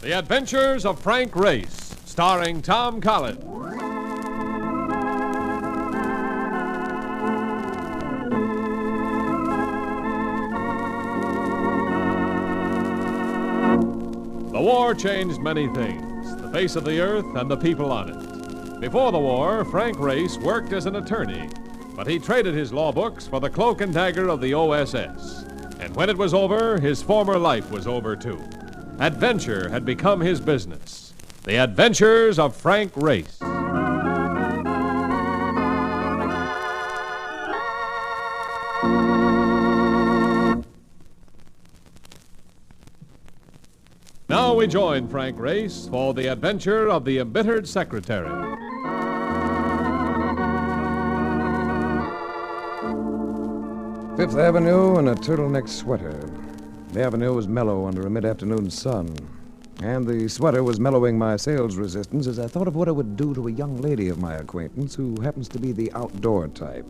The Adventures of Frank Race, starring Tom Collins. The war changed many things, the face of the earth and the people on it. Before the war, Frank Race worked as an attorney, but he traded his law books for the cloak and dagger of the OSS. And when it was over, his former life was over too. Adventure had become his business. The Adventures of Frank Race. Now we join Frank Race for the adventure of the Embittered Secretary. Fifth Avenue in a turtleneck sweater. The avenue was mellow under a mid-afternoon sun, and the sweater was mellowing my sales resistance as I thought of what it would do to a young lady of my acquaintance who happens to be the outdoor type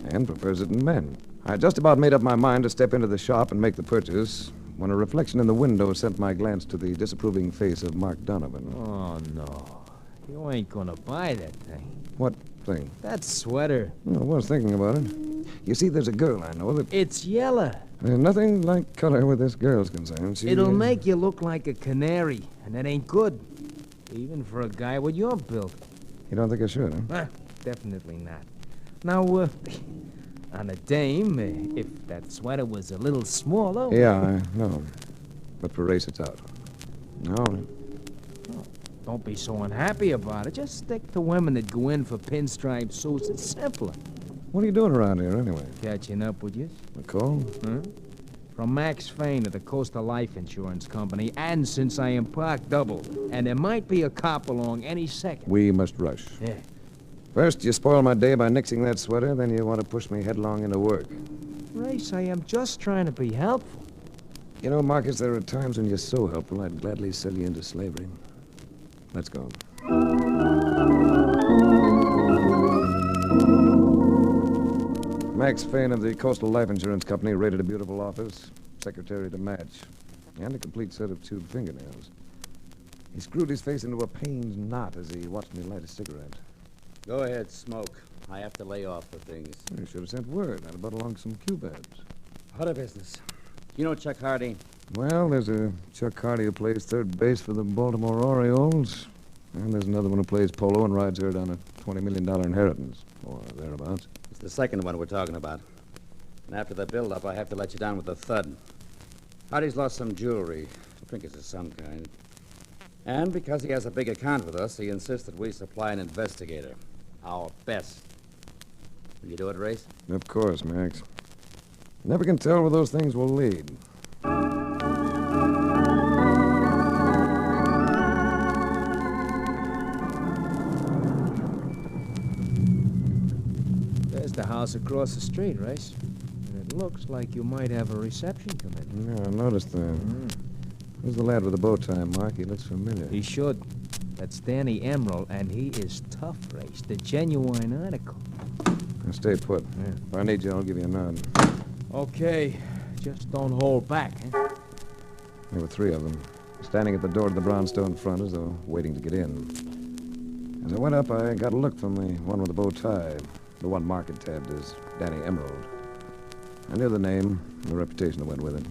and prefers it in men. I just about made up my mind to step into the shop and make the purchase when a reflection in the window sent my glance to the disapproving face of Mark Donovan. Oh, no. You ain't gonna buy that thing. What thing? That sweater. I was thinking about it. You see, there's a girl I know that... It's yellow. There's nothing like color where this girl's concerned. It'll make you look like a canary, and that ain't good. Even for a guy with your build. You don't think I should, huh? Definitely not. Now, on a dame, if that sweater was a little smaller... Yeah, I know. But for Race, it's out. No. Don't be so unhappy about it. Just stick to women that go in for pinstripe suits. It's simpler. What are you doing around here, anyway? Catching up with you? A call? Huh? From Max Fain of the Coastal Life Insurance Company, and since I am parked double, and there might be a cop along any second. We must rush. Yeah. First, you spoil my day by nixing that sweater, then you want to push me headlong into work. Race, I am just trying to be helpful. You know, Marcus, there are times when you're so helpful, I'd gladly sell you into slavery. Let's go. Max Fain of the Coastal Life Insurance Company rated a beautiful office, secretary to match, and a complete set of tube fingernails. He screwed his face into a pained knot as he watched me light a cigarette. Go ahead, smoke. I have to lay off for things. You should have sent word. I'd have brought along some Cubebs. What a business. You know Chuck Hardy? Well, there's a Chuck Hardy who plays third base for the Baltimore Orioles. And there's another one who plays polo and rides herd on a $20 million inheritance, or thereabouts. It's the second one we're talking about. And after the build-up, I have to let you down with a thud. Hardy's lost some jewelry, trinkets of some kind. And because he has a big account with us, he insists that we supply an investigator. Our best. Will you do it, Race? Of course, Max. Never can tell where those things will lead. There's the house across the street, Race. And it looks like you might have a reception committee. Yeah, I noticed that. Who's the lad with the bow tie, Mark? He looks familiar. He should. That's Danny Emerald, and he is tough, Race. The genuine article. Now stay put. Yeah. If I need you, I'll give you a nod. Okay. Just don't hold back, huh? There were three of them, standing at the door to the brownstone front as though waiting to get in. As I went up, I got a look from the one with the bow tie, the one Mark had tabbed as Danny Emerald. I knew the name and the reputation that went with it.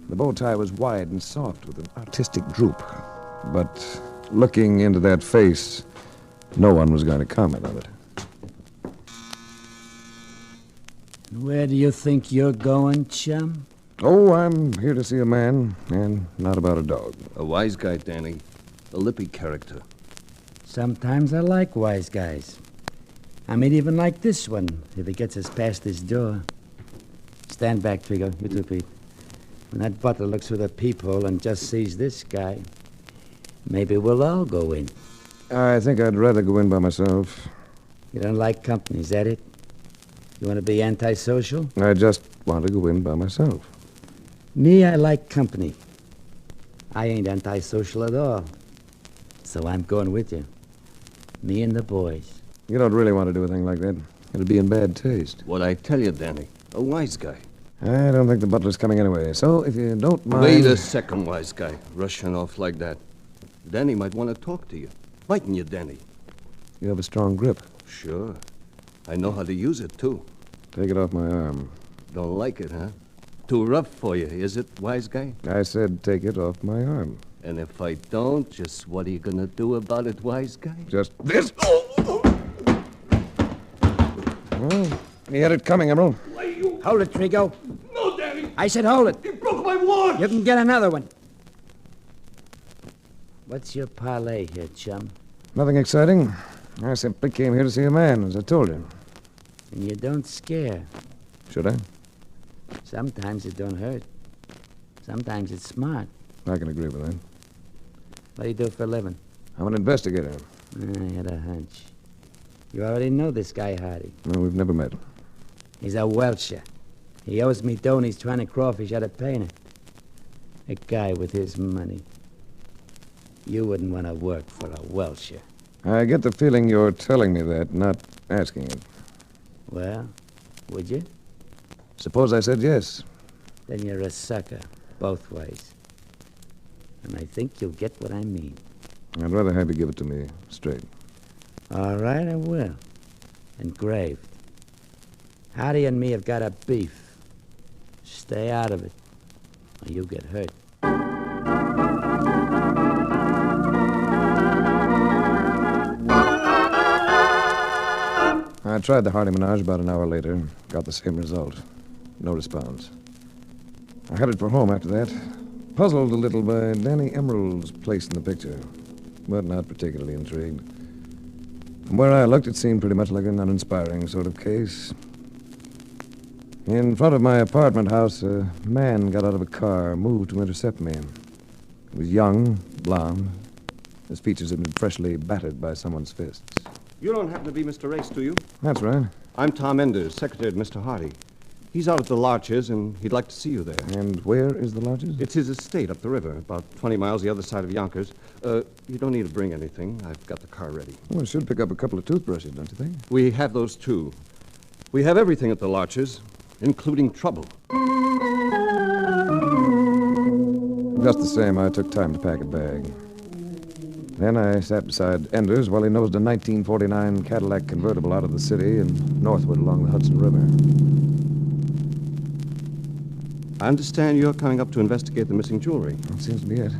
The bow tie was wide and soft with an artistic droop. But looking into that face, no one was going to comment on it. Where do you think you're going, chum? Oh, I'm here to see a man, and not about a dog. A wise guy, Danny. A lippy character. Sometimes I like wise guys. I may even like this one, if he gets us past this door. Stand back, Trigo. You too, Pete. When that butler looks through the peephole and just sees this guy, maybe we'll all go in. I think I'd rather go in by myself. You don't like company, is that it? You want to be antisocial? I just want to go in by myself. Me, I like company. I ain't antisocial at all. So I'm going with you. Me and the boys. You don't really want to do a thing like that. It'd be in bad taste. What I tell you, Danny. A wise guy. I don't think the butler's coming anyway, so if you don't mind... Wait a second, wise guy. Rushing off like that. Danny might want to talk to you. Mightn't you, Danny? You have a strong grip. Sure. I know how to use it, too. Take it off my arm. Don't like it, huh? Too rough for you, is it, wise guy? I said take it off my arm. And if I don't, just what are you gonna do about it, wise guy? Just this. Well, he had it coming, Emerald. Hold it, Trigo. No, Danny! I said hold it. You broke my watch! You can get another one. What's your parlay here, chum? Nothing exciting. I simply came here to see a man, as I told you. And you don't scare. Should I? Sometimes it don't hurt. Sometimes it's smart. I can agree with that. What do you do for a living? I'm an investigator. I had a hunch. You already know this guy, Hardy. No, we've never met. He's a Welcher. He owes me dough and he's trying to crawfish out of painter. A guy with his money. You wouldn't want to work for a Welcher. I get the feeling you're telling me that, not asking it. Well, would you? Suppose I said yes. Then you're a sucker, both ways. And I think you'll get what I mean. I'd rather have you give it to me straight. All right, I will. Engraved. Hardy and me have got a beef. Stay out of it, or you'll get hurt. I tried the Hardy Menage about an hour later. Got the same result. No response. I headed for home after that. Puzzled a little by Danny Emerald's place in the picture, but not particularly intrigued. From where I looked, it seemed pretty much like an uninspiring sort of case. In front of my apartment house, a man got out of a car, moved to intercept me. He was young, blond. His features had been freshly battered by someone's fists. You don't happen to be Mr. Race, do you? That's right. I'm Tom Enders, secretary to Mr. Hardy. He's out at the Larches, and he'd like to see you there. And where is the lodges? It's his estate up the river, about 20 miles the other side of Yonkers. You don't need to bring anything. I've got the car ready. Well, I should pick up a couple of toothbrushes, don't you think? We have those, too. We have everything at the Larches, including trouble. Just the same, I took time to pack a bag. Then I sat beside Enders while he nosed a 1949 Cadillac convertible out of the city and northward along the Hudson River. I understand you're coming up to investigate the missing jewelry. That seems to be it.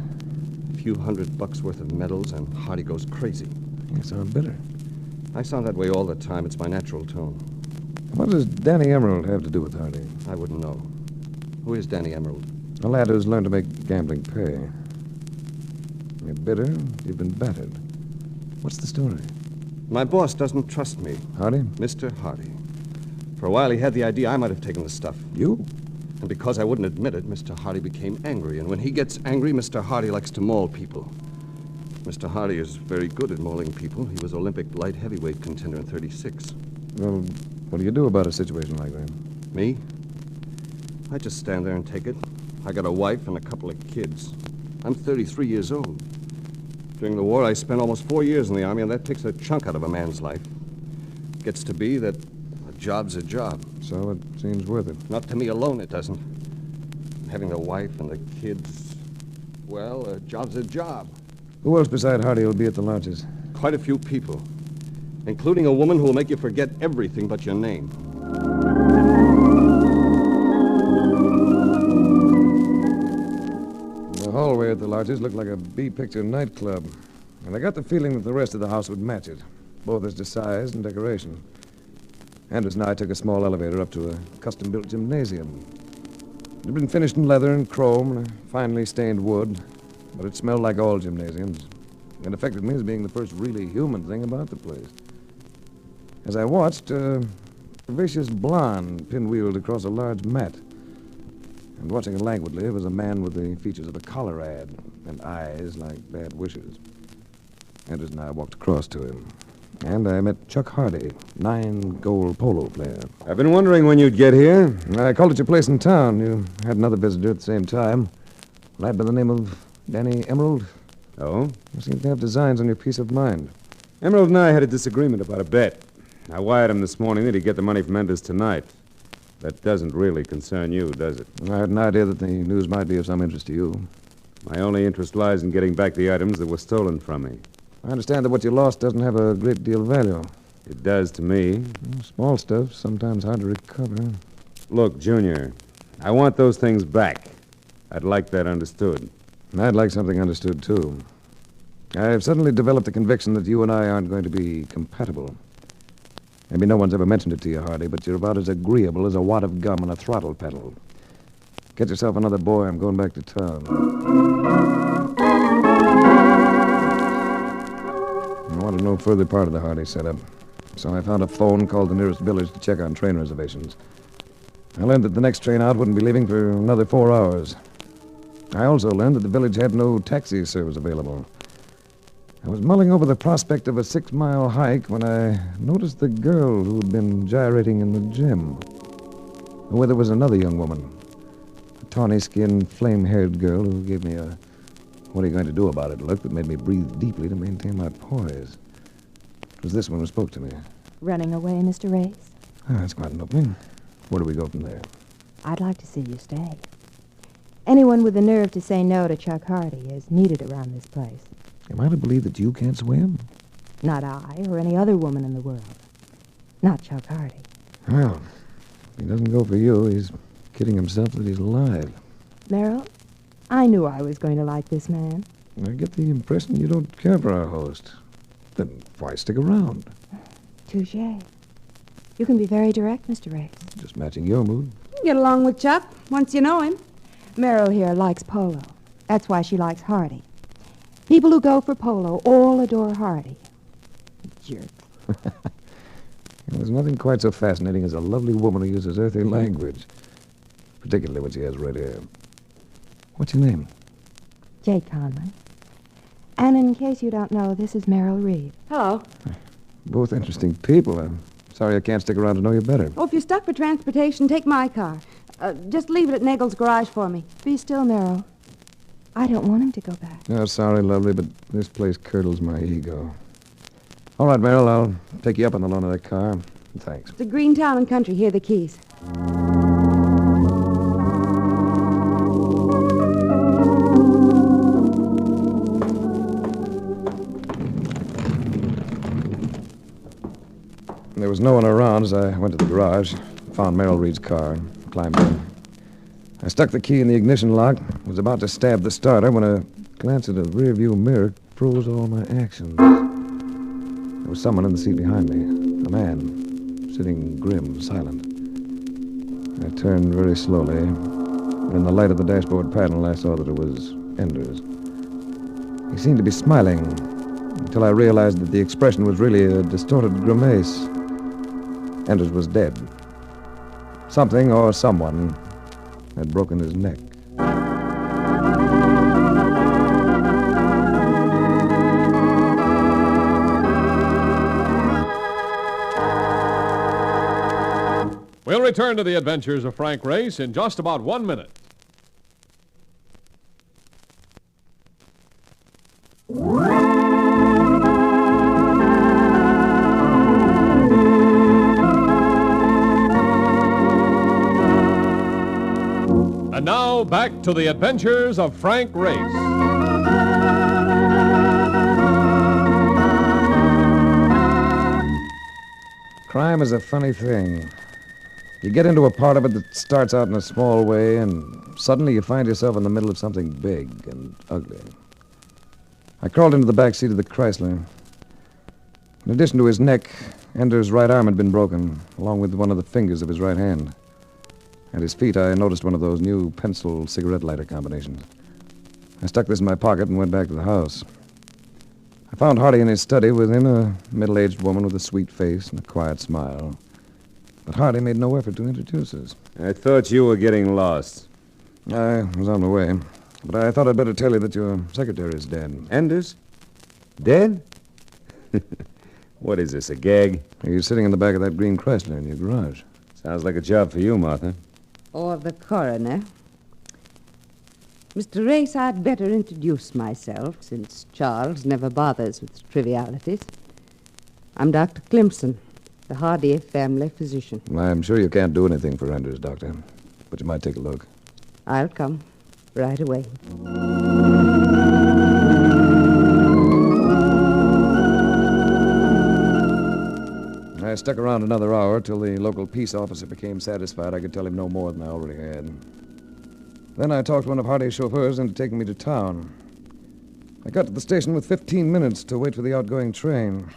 A few $100 worth of medals, and Hardy goes crazy. You sound bitter. I sound that way all the time. It's my natural tone. What does Danny Emerald have to do with Hardy? I wouldn't know. Who is Danny Emerald? A lad who's learned to make gambling pay. You're bitter, you've been battered. What's the story? My boss doesn't trust me. Hardy? Mr. Hardy. For a while, he had the idea I might have taken the stuff. You? And because I wouldn't admit it, Mr. Hardy became angry. And when he gets angry, Mr. Hardy likes to maul people. Mr. Hardy is very good at mauling people. He was Olympic light heavyweight contender in 36. Well, what do you do about a situation like that? Me? I just stand there and take it. I got a wife and a couple of kids. I'm 33 years old. During the war, I spent almost 4 years in the Army, and that takes a chunk out of a man's life. It gets to be that a job's a job. So it seems worth it. Not to me alone, it doesn't. And having the wife and the kids, well, a job's a job. Who else beside Hardy will be at the lodges? Quite a few people, including a woman who will make you forget everything but your name. The hallway at the lodges looked like a B-picture nightclub, and I got the feeling that the rest of the house would match it, both as to size and decoration. Anders and I took a small elevator up to a custom-built gymnasium. It had been finished in leather and chrome and finely stained wood, but it smelled like all gymnasiums. It affected me as being the first really human thing about the place. As I watched, a vicious blonde pinwheeled across a large mat. And watching her languidly was a man with the features of a Colorad and eyes like bad wishes. Anders and I walked across to him. And I met Chuck Hardy, 9-goal polo player. I've been wondering when you'd get here. I called at your place in town. You had another visitor at the same time. A lad by the name of Danny Emerald. Oh? You seem to have designs on your peace of mind. Emerald and I had a disagreement about a bet. I wired him this morning that he'd get the money from Enders tonight. That doesn't really concern you, does it? I had an idea that the news might be of some interest to you. My only interest lies in getting back the items that were stolen from me. I understand that what you lost doesn't have a great deal of value. It does to me. Small stuff, sometimes hard to recover. Look, Junior, I want those things back. I'd like that understood. I'd like something understood, too. I've suddenly developed the conviction that you and I aren't going to be compatible. Maybe no one's ever mentioned it to you, Hardy, but you're about as agreeable as a wad of gum on a throttle pedal. Get yourself another boy. I'm going back to town. I wanted no further part of the Hardy setup, so I found a phone, called the nearest village to check on train reservations. I learned that the next train out wouldn't be leaving for another 4 hours. I also learned that the village had no taxi service available. I was mulling over the prospect of a 6-mile hike when I noticed the girl who'd been gyrating in the gym. Where there was another young woman, a tawny-skinned, flame-haired girl who gave me a "what are you going to do about it" look that made me breathe deeply to maintain my poise. It was this one who spoke to me. Running away, Mr. Race? That's quite an opening. Where do we go from there? I'd like to see you stay. Anyone with the nerve to say no to Chuck Hardy is needed around this place. Am I to believe that you can't swim? Not I or any other woman in the world. Not Chuck Hardy. Well, if he doesn't go for you, he's kidding himself that he's alive. Merrill, I knew I was going to like this man. I get the impression you don't care for our host. Then why stick around? Touché. You can be very direct, Mr. Race. Just matching your mood. Get along with Chuck once you know him. Merrill here likes polo. That's why she likes Hardy. People who go for polo all adore Hardy. Jerk. There's nothing quite so fascinating as a lovely woman who uses earthly language, particularly when she has red hair. What's your name? Jake Conlon. And in case you don't know, this is Merrill Reed. Hello. Both interesting people. I'm sorry I can't stick around to know you better. Oh, if you're stuck for transportation, take my car. Just leave it at Nagel's garage for me. Be still, Merrill. I don't want him to go back. Oh, sorry, lovely, but this place curdles my ego. All right, Merrill, I'll take you up on the loan of that car. Thanks. It's a green town and country. Here are the keys. There was no one around as I went to the garage, found Merrill Reed's car, and climbed in. I stuck the key in the ignition lock, was about to stab the starter when a glance at the rearview mirror froze all my actions. There was someone in the seat behind me, a man, sitting grim, silent. I turned very slowly, and in the light of the dashboard panel I saw that it was Enders. He seemed to be smiling, until I realized that the expression was really a distorted grimace. Enders was dead. Something or someone had broken his neck. We'll return to the adventures of Frank Race in just about 1 minute. And now, back to the adventures of Frank Race. Crime is a funny thing. You get into a part of it that starts out in a small way, and suddenly you find yourself in the middle of something big and ugly. I crawled into the back seat of the Chrysler. In addition to his neck, Ender's right arm had been broken, along with one of the fingers of his right hand. At his feet, I noticed one of those new pencil cigarette lighter combinations. I stuck this in my pocket and went back to the house. I found Hardy in his study with him, a middle-aged woman with a sweet face and a quiet smile. But Hardy made no effort to introduce us. I thought you were getting lost. I was on my way, but I thought I'd better tell you that your secretary is dead. Enders? Dead? What is this, a gag? He's sitting in the back of that green Chrysler in your garage. Sounds like a job for you, Martha. Or the coroner. Mr. Race, I'd better introduce myself, since Charles never bothers with trivialities. I'm Dr. Clemson, The Hardy family physician. I'm sure you can't do anything for Enders, Doctor, but you might take a look. I'll come right away. I stuck around another hour till the local peace officer became satisfied I could tell him no more than I already had. Then I talked one of Hardy's chauffeurs into taking me to town. I got to the station with 15 minutes to wait for the outgoing train.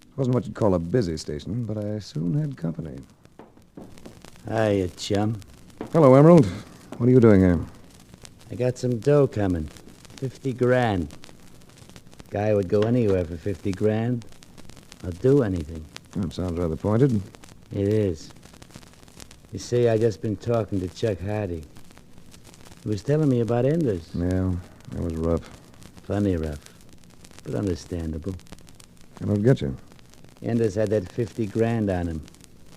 It wasn't what you'd call a busy station, but I soon had company. Hiya, chum. Hello, Emerald. What are you doing here? I got some dough coming. 50 grand. Guy would go anywhere for 50 grand. I'll do anything. That sounds rather pointed. It is. You see, I just been talking to Chuck Hardy. He was telling me about Enders. Yeah, that was rough. Funny rough, but understandable. I don't get you. Enders had that 50 grand on him.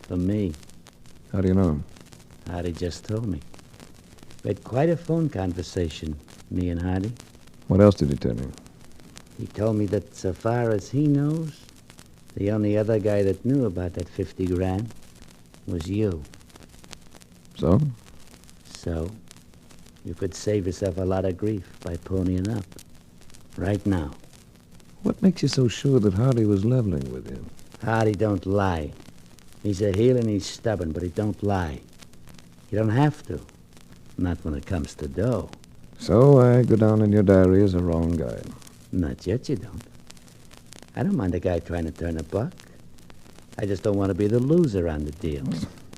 For me. How do you know? Hardy just told me. We had quite a phone conversation, me and Hardy. What else did he tell you? He told me that so far as he knows, the only other guy that knew about that 50 grand was you. So? So, you could save yourself a lot of grief by ponying up. Right now. What makes you so sure that Hardy was leveling with you? Hardy don't lie. He's a heel and he's stubborn, but he don't lie. You don't have to. Not when it comes to dough. So I go down in your diary as a wrong guy. Not yet, you don't. I don't mind a guy trying to turn a buck. I just don't want to be the loser on the deal.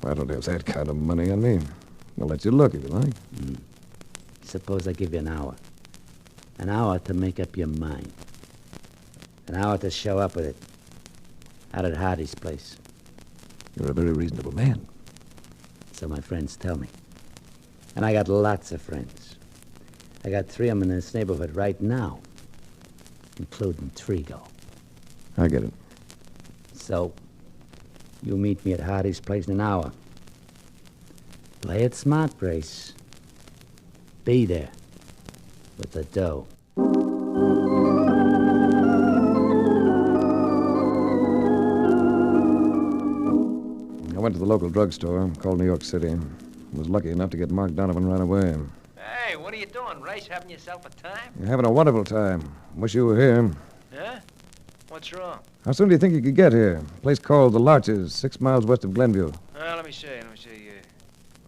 I don't have that kind of money on me. I'll let you look if you like. Suppose I give you an hour. An hour to make up your mind. An hour to show up with it. Out at Hardy's place. You're a very reasonable man. So my friends tell me. And I got lots of friends. I got 3 of them in this neighborhood right now. Including Trigo. I get it. So, you meet me at Hardy's place in an hour. Play it smart, Grace. Be there. With the dough. I went to the local drugstore, called New York City. Was lucky enough to get Mark Donovan right away. Hey, what are you doing, Race? Having yourself a time? You're having a wonderful time. Wish you were here. Yeah? What's wrong? How soon do you think you could get here? A place called The Larches, 6 miles west of Glenview. Let me see.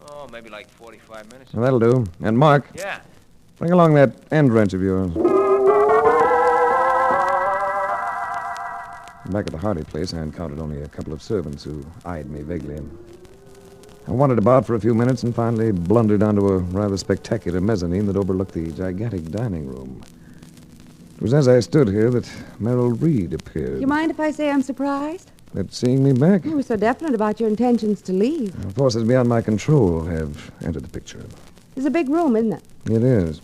Oh, maybe like 45 minutes. Well, that'll do. And Mark, Yeah. bring along that end wrench of yours. Back at the Hardy place, I encountered only a couple of servants who eyed me vaguely. I wandered about for a few minutes and finally blundered onto a rather spectacular mezzanine that overlooked the gigantic dining room. It was as I stood here that Merrill Reed appeared. You mind if I say I'm surprised? At seeing me back? You were so definite about your intentions to leave. Forces beyond my control have entered the picture. It's a big room, isn't it? It is.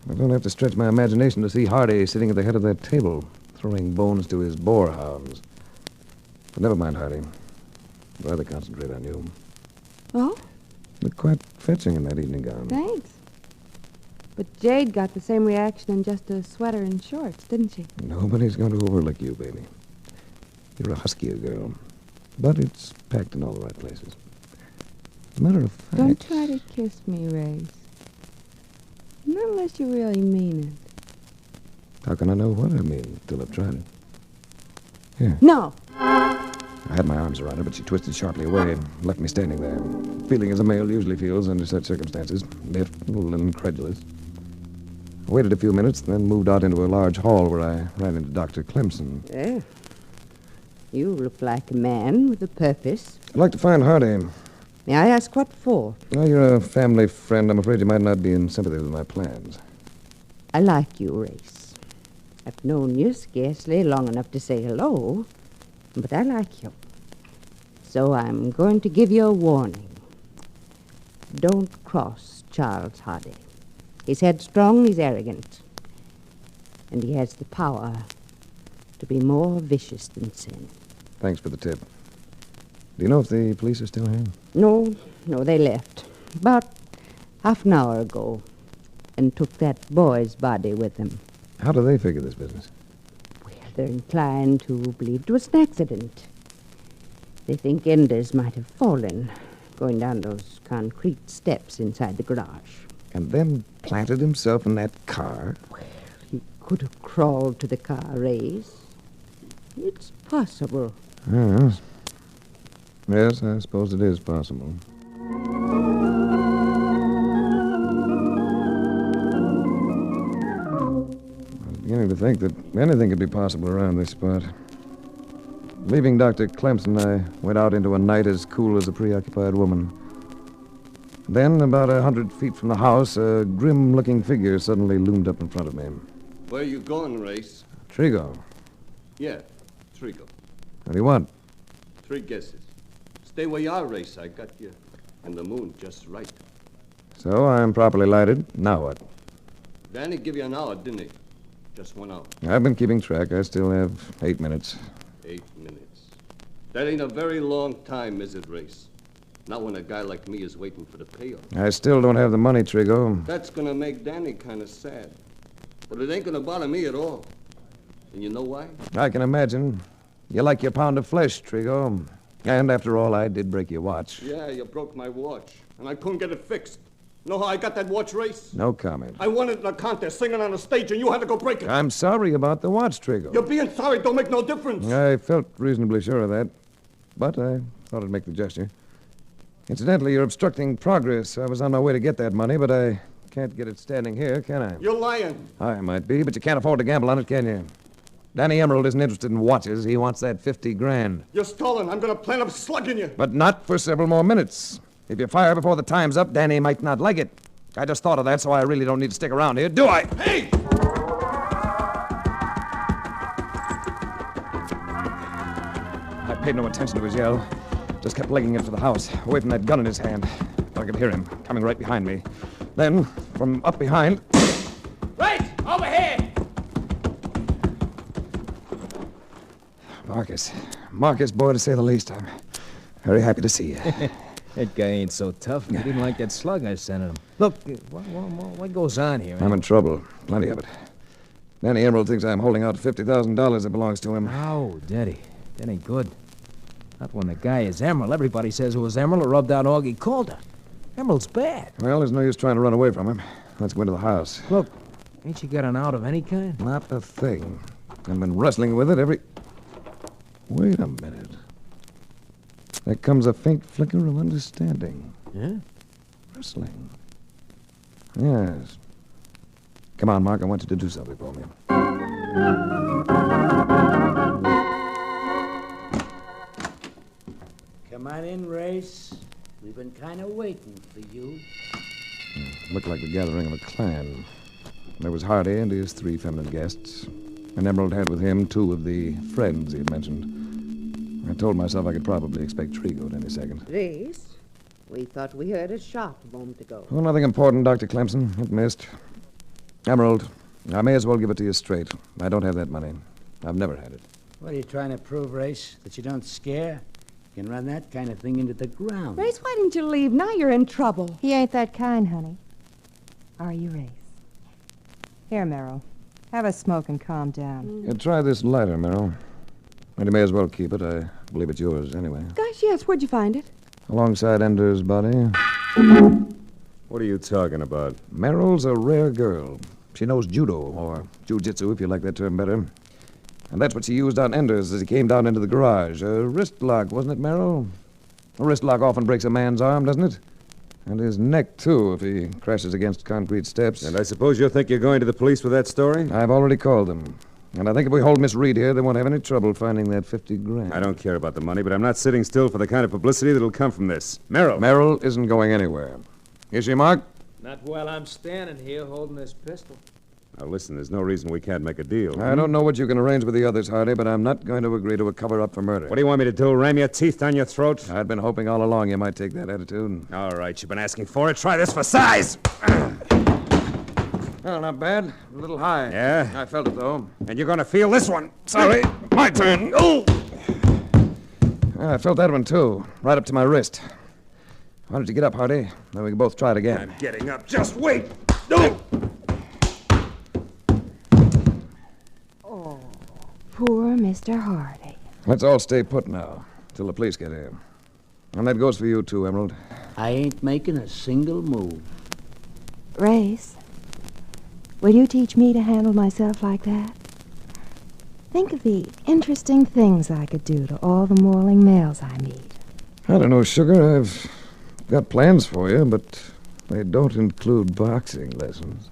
I don't have to stretch my imagination to see Hardy sitting at the head of that table, throwing bones to his boarhounds. But never mind, Hardy. I'd rather concentrate on you. Oh, Look quite fetching in that evening gown. thanks. But Jade got the same reaction in just a sweater and shorts, didn't she? Nobody's going to overlook you, baby. You're a huskier girl. But it's packed in all the right places. As a matter of fact... Don't try to kiss me, Race. Not unless you really mean it. How can I know what I mean till I've tried it? Here. No. I had my arms around her, but she twisted sharply away and left me standing there, feeling as a male usually feels under such circumstances, miffed, a little incredulous. I waited a few minutes, then moved out into a large hall where I ran into Dr. Clemson. Yeah. You look like a man with a purpose. I'd like to find Hardy. May I ask what for? Well, you're a family friend. I'm afraid you might not be in sympathy with my plans. I like you, Race. I've known you scarcely long enough to say hello, but I like you. So I'm going to give you a warning. Don't cross Charles Hardy. He's headstrong, he's arrogant. And he has the power to be more vicious than sin. Thanks for the tip. Do you know if the police are still here? No, they left. About half an hour ago. And took that boy's body with them. How do they figure this business? Well, they're inclined to believe it was an accident. They think Enders might have fallen going down those concrete steps inside the garage. And then planted himself in that car? He could have crawled to the car, Race. It's possible. Yes. Yes, I suppose it is possible. I'm beginning to think that anything could be possible around this spot. Leaving Dr. Clemson, I went out into a night as cool as a preoccupied woman. Then, about 100 feet from the house, a grim-looking figure suddenly loomed up in front of me. Where are you going, Race? Trigo. Yeah, Trigo. What do you want? 3 guesses. Stay where you are, Race. I got you. And the moon just right. So, I'm properly lighted. Now what? Danny give you an hour, didn't he? Just 1 hour. I've been keeping track. I still have 8 minutes. 8 minutes. That ain't a very long time, is it, Race? Not when a guy like me is waiting for the payoff. I still don't have the money, Trigo. That's gonna make Danny kind of sad. But it ain't gonna bother me at all. And you know why? I can imagine. You like your pound of flesh, Trigo. And after all, I did break your watch. Yeah, you broke my watch. And I couldn't get it fixed. Know how I got that watch, Race? No comment. I won it in a contest, singing on a stage, and you had to go break it. I'm sorry about the watch, Trigo. You're being sorry don't make no difference. I felt reasonably sure of that. But I thought I'd make the gesture. Incidentally, you're obstructing progress. I was on my way to get that money, but I can't get it standing here, can I? You're lying. I might be, but you can't afford to gamble on it, can you? Danny Emerald isn't interested in watches. He wants that 50 grand. You're stolen. I'm going to plan up slugging you. But not for several more minutes. If you fire before the time's up, Danny might not like it. I just thought of that, so I really don't need to stick around here, do I? Hey! I paid no attention to his yell. Just kept legging it for the house, away from that gun in his hand. I could hear him coming right behind me. Then, from up behind... Right! Over here! Marcus, boy, to say the least. I'm very happy to see you. That guy ain't so tough. He didn't like that slug I sent him. Look, what goes on here? I'm in trouble. Plenty of it. Danny Emerald thinks I'm holding out $50,000 that belongs to him. Oh, Daddy. That ain't good. Not when the guy is Emerald. Everybody says it was Emerald or rubbed out Augie Calder. Emerald's bad. Well, there's no use trying to run away from him. Let's go into the house. Look, ain't you got an out of any kind? Not a thing. I've been wrestling with it every... Wait a minute. There comes a faint flicker of understanding. Yeah? Wrestling. Yes. Come on, Mark. I want you to do something for me. Come on in, Race. We've been kind of waiting for you. Looked like the gathering of a clan. There was Hardy and his 3 feminine guests. And Emerald had with him 2 of the friends he had mentioned. I told myself I could probably expect Trigo at any second. Race, we thought we heard a shot a moment ago. Oh, nothing important, Dr. Clemson. It missed. Emerald, I may as well give it to you straight. I don't have that money. I've never had it. What are you trying to prove, Race? That you don't scare? You can run that kind of thing into the ground. Race, why didn't you leave? Now you're in trouble. He ain't that kind, honey. Are you, Race? Here, Merrill. Have a smoke and calm down. Try this lighter, Merrill. And you may as well keep it. I believe it's yours anyway. Gosh, yes. Where'd you find it? Alongside Ender's body. What are you talking about? Merrill's a rare girl. She knows judo, or jujitsu, if you like that term better. And that's what she used on Enders as he came down into the garage. A wrist lock, wasn't it, Merrill? A wrist lock often breaks a man's arm, doesn't it? And his neck, too, if he crashes against concrete steps. And I suppose you think you're going to the police with that story? I've already called them. And I think if we hold Miss Reed here, they won't have any trouble finding that 50 grand. I don't care about the money, but I'm not sitting still for the kind of publicity that'll come from this. Merrill! Merrill isn't going anywhere. Is she, Mark? Not while I'm standing here holding this pistol. Now, listen, there's no reason we can't make a deal. I don't know what you can arrange with the others, Hardy, but I'm not going to agree to a cover-up for murder. What do you want me to do, ram your teeth down your throat? I'd been hoping all along you might take that attitude. All right, you've been asking for it. Try this for size! Well, not bad. A little high. Yeah? I felt it, though. And you're going to feel this one. Sorry, my turn. Oh! I felt that one, too. Right up to my wrist. Why don't you get up, Hardy? Then we can both try it again. I'm getting up. Just wait! Oh! Poor Mr. Hardy. Let's all stay put now. till the police get here. And that goes for you, too, Emerald. I ain't making a single move. Race, will you teach me to handle myself like that? Think of the interesting things I could do to all the mourning males I meet. I don't know, Sugar. I've got plans for you, but they don't include boxing lessons.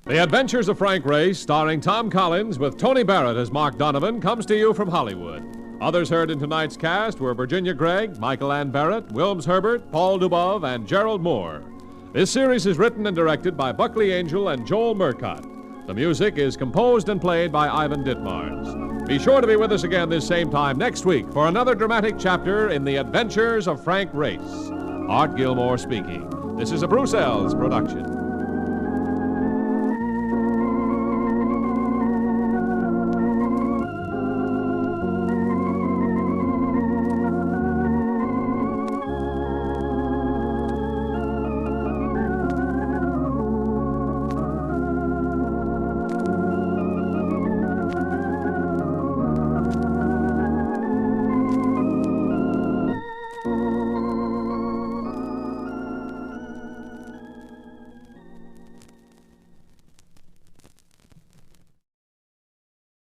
The Adventures of Frank Race, starring Tom Collins with Tony Barrett as Mark Donovan, comes to you from Hollywood. Others heard in tonight's cast were Virginia Gregg, Michael Ann Barrett, Wilms Herbert, Paul Dubov, and Gerald Moore. This series is written and directed by Buckley Angel and Joel Murcott. The music is composed and played by Ivan Ditmars. Be sure to be with us again this same time next week for another dramatic chapter in The Adventures of Frank Race. Art Gilmore speaking. This is a Bruce Ells production.